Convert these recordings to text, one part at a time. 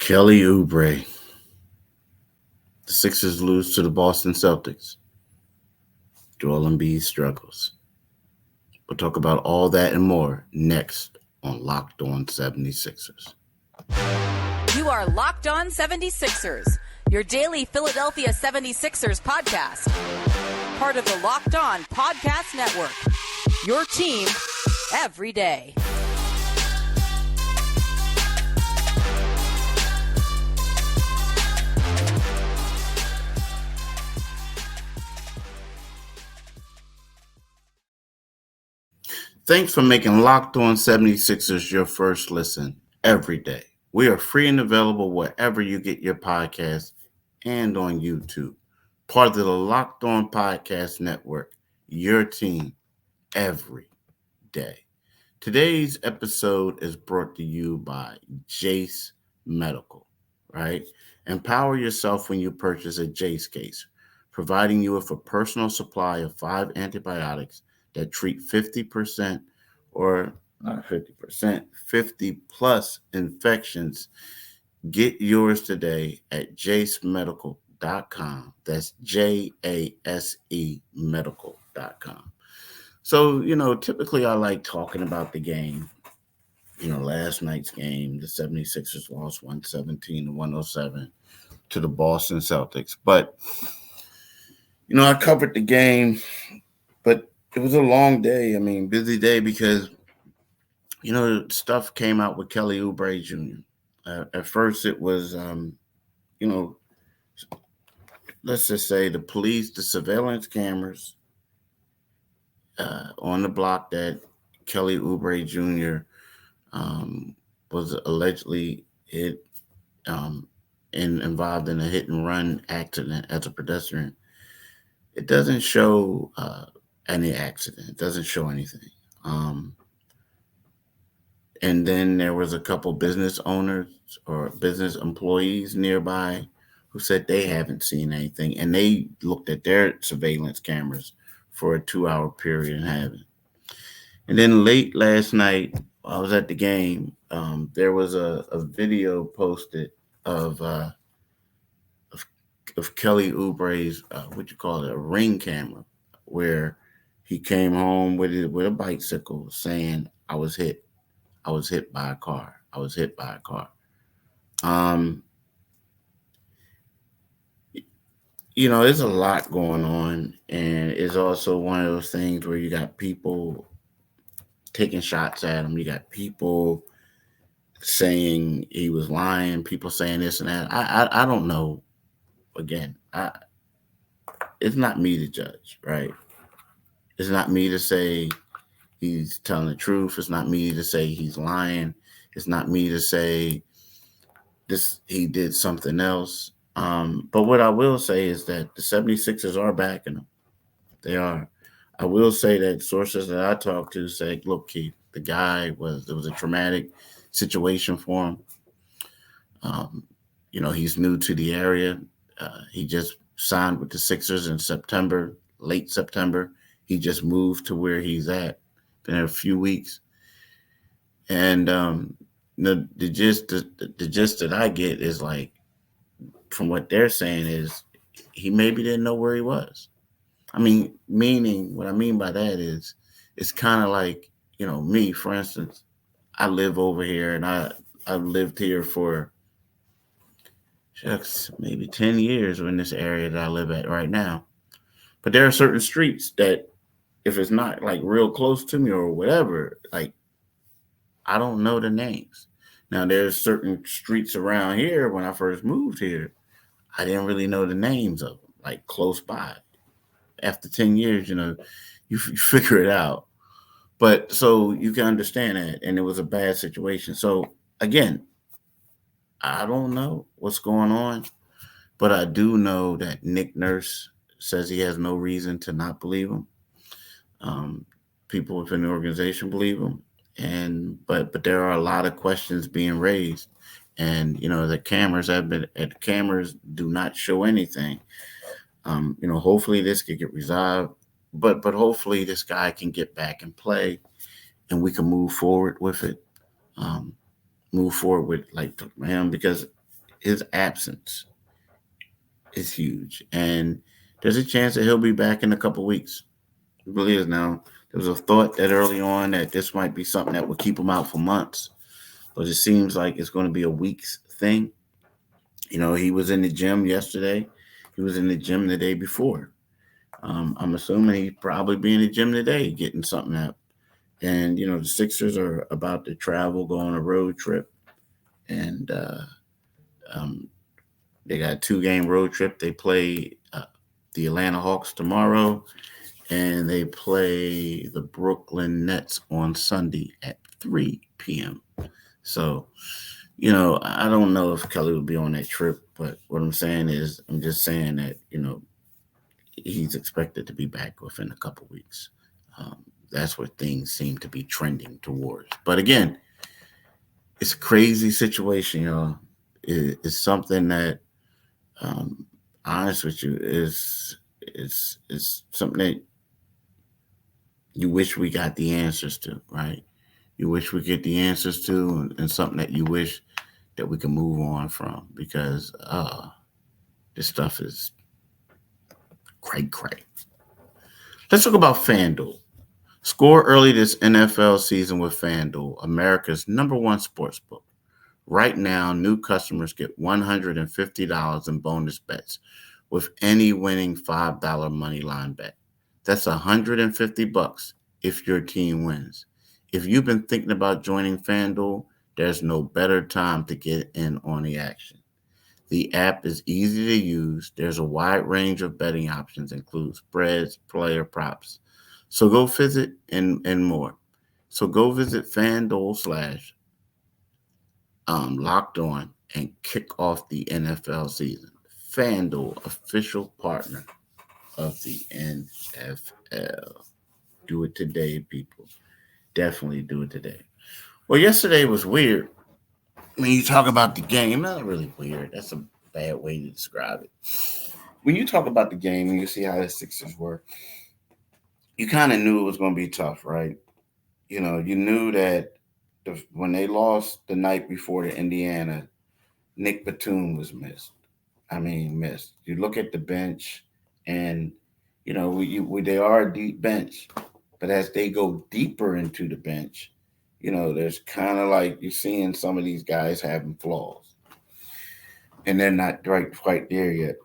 Kelly Oubre. The Sixers lose to the Boston Celtics. Joel Embiid struggles. We'll talk about all that and more next on Locked On 76ers. You are Locked On 76ers, your daily Philadelphia 76ers podcast. Part of the Locked On Podcast Network, your team every day. Thanks for making Locked On 76ers your first listen every day. We are free and available wherever you get your podcasts and on YouTube. Part of the Locked On Podcast Network, your team every day. Today's episode is brought to you by Jace Medical, right? Empower yourself when you purchase a Jace case, providing you with a personal supply of 5 antibiotics that treat 50% or not 50%, 50 plus infections. Get yours today at jasemedical.com. That's JASE medical.com. So, typically I like talking about the game. Last night's game, the 76ers lost 117-107 to the Boston Celtics. But, I covered the game, but it was a long day. Busy day because, stuff came out with Kelly Oubre Jr. At first it was, let's just say the police, the surveillance cameras on the block that Kelly Oubre Jr. Was allegedly hit and involved in a hit and run accident as a pedestrian. It doesn't show any accident. It doesn't show anything. And then there was a couple business owners or business employees nearby who said they haven't seen anything. And they looked at their surveillance cameras for a 2-hour period and haven't. And then late last night, I was at the game. There was a video posted of Kelly Oubre's, a ring camera, where he came home with a bicycle saying, I was hit by a car. There's a lot going on, and it's also one of those things where you got people taking shots at him. You got people saying he was lying, people saying this and that. I don't know. Again, it's not me to judge, right? It's not me to say he's telling the truth. It's not me to say he's lying. It's not me to say he did something else. But what I will say is that the 76ers are backing him. They are. I will say that sources that I talked to say, look, Keith, there was a traumatic situation for him. He's new to the area. He just signed with the Sixers in September, late September. He just moved to where he's at. Been there a few weeks. And the gist that I get is, like, from what they're saying is he maybe didn't know where he was. Meaning what I mean by that is it's kind of like, me, for instance, I live over here and I've lived here for maybe 10 years in this area that I live at right now. But there are certain streets that if it's not like real close to me or whatever, like I don't know the names. Now there's certain streets around here when I first moved here, I didn't really know the names of them, like close by. After 10 years, you figure it out. But so you can understand that. And it was a bad situation. So again, I don't know what's going on, but I do know that Nick Nurse says he has no reason to not believe him. People within the organization believe him. But there are a lot of questions being raised. And, the cameras do not show anything. Hopefully this could get resolved, but hopefully this guy can get back and play and we can move forward with it. Move forward with like him, because his absence is huge. And there's a chance that he'll be back in a couple weeks. It really is now. There was a thought that early on that this might be something that would keep him out for months, but it seems like it's going to be a week's thing. He was in the gym yesterday. He was in the gym the day before. I'm assuming he'd probably be in the gym today getting something out. And, the Sixers are about to travel, go on a road trip. And um, they got a 2-game road trip. They play the Atlanta Hawks tomorrow, and they play the Brooklyn Nets on Sunday at 3 p.m. So, I don't know if Kelly will be on that trip, but what I'm saying is, I'm just saying that, he's expected to be back within a couple weeks. Um, that's what things seem to be trending towards. But again, it's a crazy situation, y'all. It's something that, honest with you, is something that you wish we got the answers to, right? You wish we get the answers to, and something that you wish that we can move on from, because this stuff is cray. Let's talk about FanDuel. Score early this NFL season with FanDuel, America's #1 sportsbook. Right now, new customers get $150 in bonus bets with any winning $5 money line bet. That's $150 if your team wins. If you've been thinking about joining FanDuel, there's no better time to get in on the action. The app is easy to use. There's a wide range of betting options, includes spreads, player props. So go visit and more. So go visit FanDuel slash locked on and kick off the NFL season. FanDuel, official partner of the NFL. Do it today, people. Definitely do it today. Well, yesterday was weird. When you talk about the game, not really weird. That's a bad way to describe it. When you talk about the game and you see how the Sixers were, you kind of knew it was going to be tough, right? You knew that when they lost the night before to Indiana, Nick Batum was missed. Missed. You look at the bench, and they are a deep bench, but as they go deeper into the bench, there's kind of like you're seeing some of these guys having flaws, and they're not quite there yet.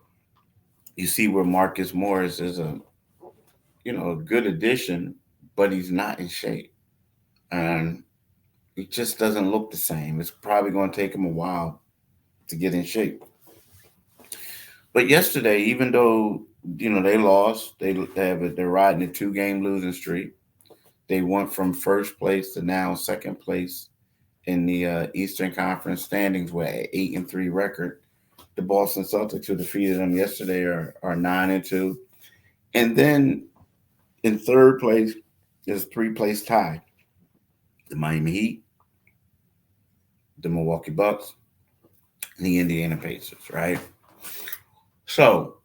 You see where Marcus Morris is a good addition, but he's not in shape, and it just doesn't look the same. It's probably going to take him a while to get in shape. But yesterday, even though they lost, they're riding a 2-game losing streak. They went from first place to now second place in the Eastern Conference standings with an 8-3 record. The Boston Celtics, who defeated them yesterday, are 9-2, and then in third place is 3-place tie: the Miami Heat, the Milwaukee Bucks, and the Indiana Pacers. Right. So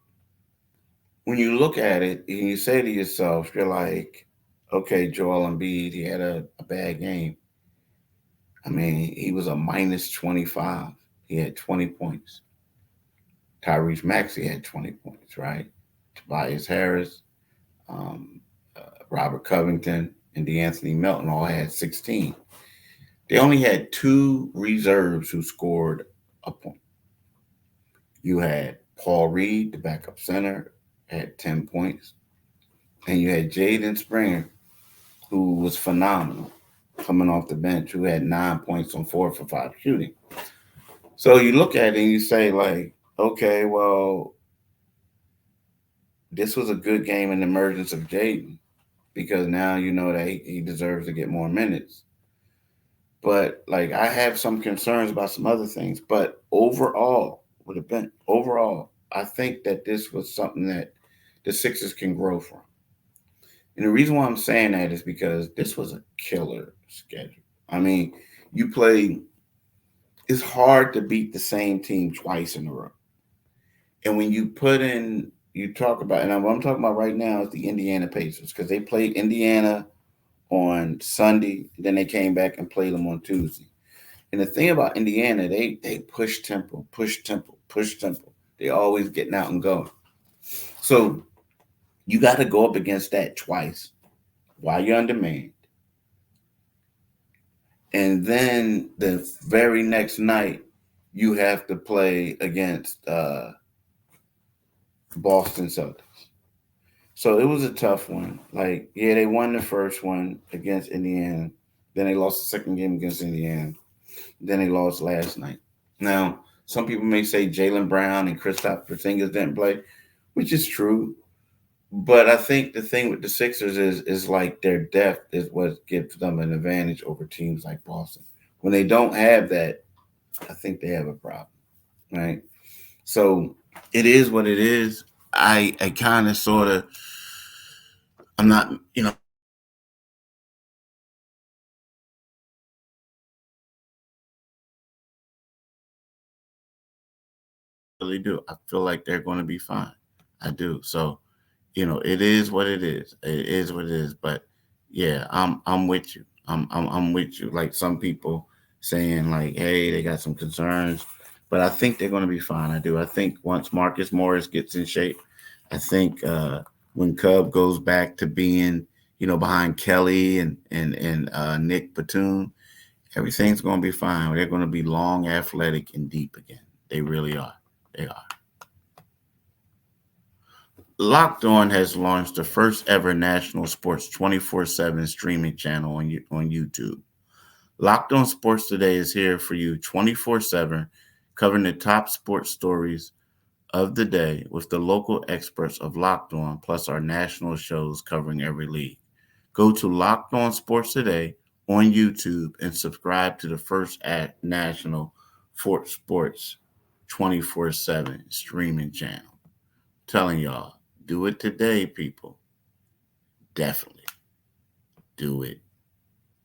when you look at it and you say to yourself, you're like, okay, Joel Embiid, he had a bad game. He was a minus 25. He had 20 points. Tyrese Maxey had 20 points, right? Tobias Harris, um, Robert Covington, and DeAnthony Melton all had 16. They only had 2 reserves who scored a point. You had Paul Reed, the backup center, had 10 points. And you had Jaden Springer, who was phenomenal coming off the bench, who had 9 points on 4 for 5 shooting. So you look at it and you say, like, okay, well, this was a good game in the emergence of Jaden, because now you know that he deserves to get more minutes. But, like, I have some concerns about some other things. But overall, I think that this was something that the Sixers can grow from. And the reason why I'm saying that is because this was a killer schedule. You play, it's hard to beat the same team twice in a row. And when you talk about, and what I'm talking about right now is the Indiana Pacers, because they played Indiana on Sunday, then they came back and played them on Tuesday. And the thing about Indiana, they push tempo, push tempo, push tempo. They always getting out and going. So you got to go up against that twice while you're on demand. And then the very next night, you have to play against Boston Celtics. So it was a tough one. Like, yeah, they won the first one against Indiana. Then they lost the second game against Indiana. Then they lost last night. Now, some people may say Jaylen Brown and Kristaps Porzingis didn't play, which is true. But I think the thing with the Sixers is like their depth is what gives them an advantage over teams like Boston. When they don't have that, I think they have a problem, right? So it is what it is. I kind of sort of, I'm not, really do. I feel like they're going to be fine. I do. So, it is what it is. It is what it is. But yeah, I'm with you. I'm with you. Like some people saying like, hey, they got some concerns, but I think they're going to be fine. I do. I think once Marcus Morris gets in shape, I think when Cub goes back to being, behind Kelly and Nick Batum, everything's going to be fine. They're going to be long, athletic, and deep again. They really are. They are. Locked On has launched the first ever national sports 24/7 streaming channel on YouTube. Locked On Sports Today is here for you 24/7, covering the top sports stories of the day with the local experts of Locked On, plus our national shows covering every league. Go to Locked On Sports Today on YouTube and subscribe to the first national sports 24/7 streaming channel. I'm telling y'all, do it today, people. Definitely do it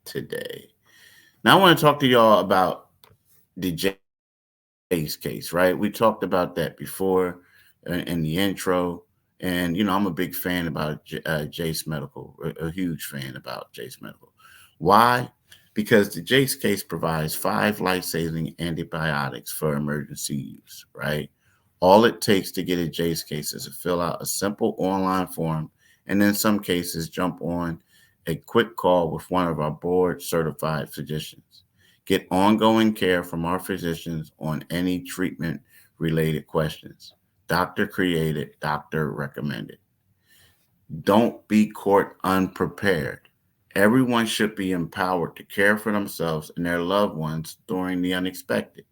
today. Now, I want to talk to y'all about the Jace case, right? We talked about that before in the intro. And, I'm a big fan about Jace Medical, a huge fan about Jace Medical. Why? Because the Jace case provides 5 life-saving antibiotics for emergency use, right? All it takes to get a Jace case is to fill out a simple online form, and in some cases, jump on a quick call with one of our board-certified physicians. Get ongoing care from our physicians on any treatment-related questions. Doctor created, doctor recommended. Don't be caught unprepared. Everyone should be empowered to care for themselves and their loved ones during the unexpected.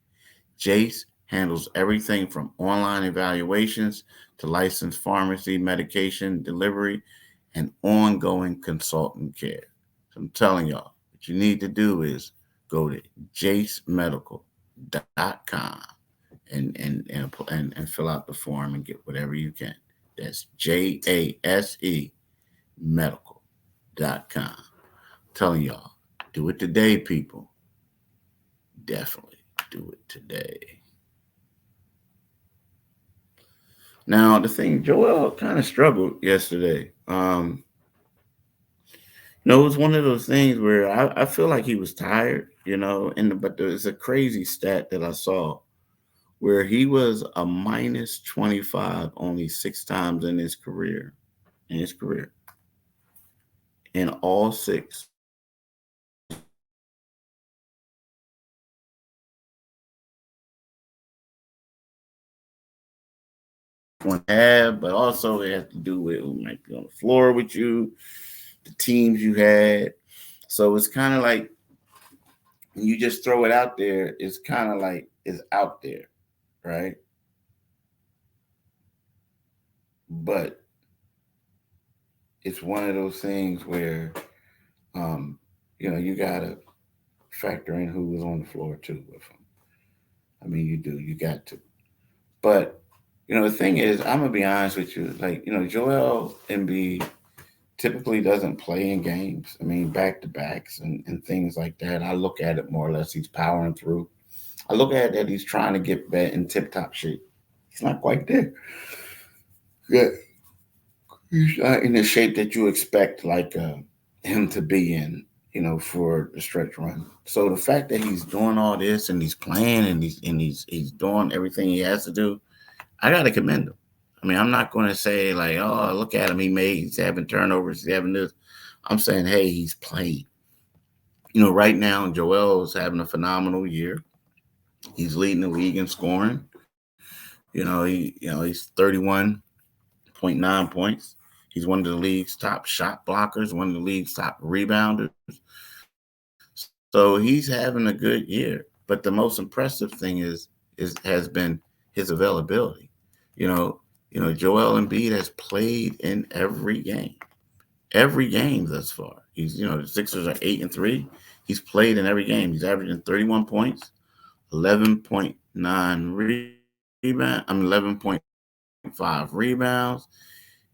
Jace handles everything from online evaluations to licensed pharmacy medication delivery and ongoing consultant care. So I'm telling y'all, what you need to do is go to jacemedical.com and fill out the form and get whatever you can. That's JASE medical.com. I'm telling y'all, do it today, people. Definitely do it today. Now, the thing, Joel kind of struggled yesterday. It was one of those things where I feel like he was tired, but there's a crazy stat that I saw where he was a minus 25 only 6 times in his career. In all 6. One have, but also it has to do with who might be on the floor with you, the teams you had. So it's kind of like when you just throw it out there, it's kind of like it's out there, right? But it's one of those things where, you got to factor in who was on the floor too with him. I mean, you do, you got to. But, the thing is, I'm going to be honest with you. Like, Joel Embiid typically doesn't play in games. I mean, back-to-backs and things like that. I look at it more or less. He's powering through. I look at it that he's trying to get back in tip-top shape. He's not quite there. Yeah. He's not in the shape that you expect, like, him to be in, for the stretch run. So the fact that he's doing all this and he's playing and he's doing everything he has to do, I gotta commend him. I mean, I'm not going to say like, oh, look at him, he's having turnovers, he's having this. I'm saying, hey, he's playing. Right now, Joel is having a phenomenal year. He's leading the league in scoring. He's 31.9 points. He's one of the league's top shot blockers, one of the league's top rebounders. So he's having a good year. But the most impressive thing has been his availability. You know, Joel Embiid has played in every game thus far. The Sixers are 8-3. He's played in every game. He's averaging 31 points, 11.9 11.5 rebounds.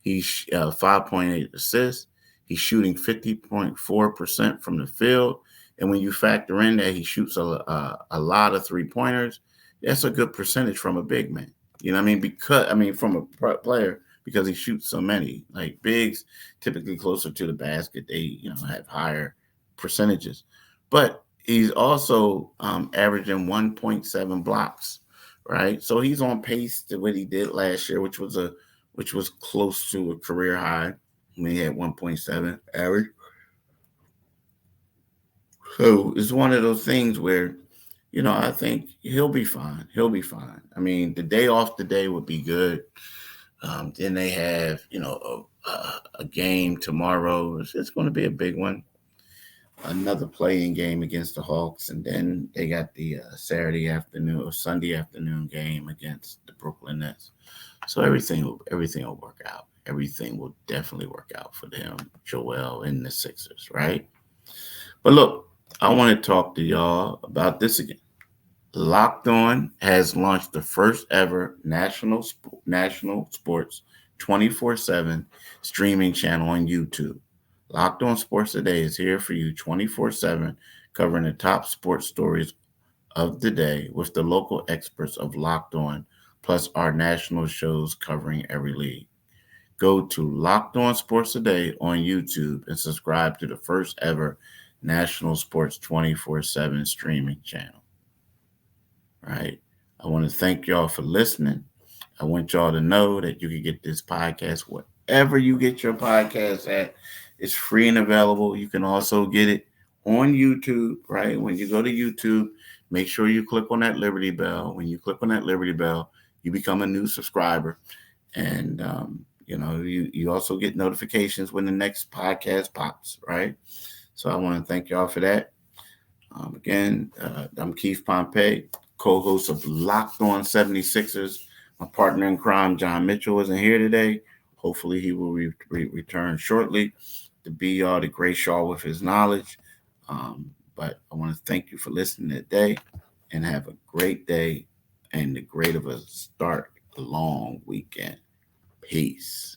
He's 5.8 assists. He's shooting 50.4% from the field. And when you factor in that he shoots a lot of 3-pointers, that's a good percentage from a big man. You know what I mean? From a player, because he shoots so many. Like bigs, typically closer to the basket, they have higher percentages. But he's also averaging 1.7 blocks, right? So he's on pace to what he did last year, which was close to a career high when he had 1.7 average. So it's one of those things where, I think he'll be fine. He'll be fine. I mean, the day off today would be good. Then they have, a game tomorrow. It's going to be a big one. Another playing game against the Hawks, and then they got the Saturday afternoon or Sunday afternoon game against the Brooklyn Nets. So everything will work out. Everything will definitely work out for them, Joel and the Sixers, right? But look, I want to talk to y'all about this again. Locked On has launched the first ever national sports 24/7 streaming channel on YouTube. Locked On Sports Today is here for you 24/7, covering the top sports stories of the day with the local experts of Locked On, plus our national shows covering every league. Go to Locked On Sports Today on YouTube and subscribe to the first ever national sports 24/7 streaming channel. Right? I want to thank y'all for listening. I want y'all to know that you can get this podcast wherever you get your podcast at. It's free and available. You can also get it on YouTube, right? When you go to YouTube, make sure you click on that Liberty Bell. When you click on that Liberty Bell, you become a new subscriber. And, you also get notifications when the next podcast pops, right? So I want to thank y'all for that. Again, I'm Keith Pompey, co-host of Locked On 76ers. My partner in crime, John Mitchell, isn't here today. Hopefully he will return shortly to be y'all to grace y'all with his knowledge. But I want to thank you for listening today and have a great day and the great of a start, a long weekend. Peace.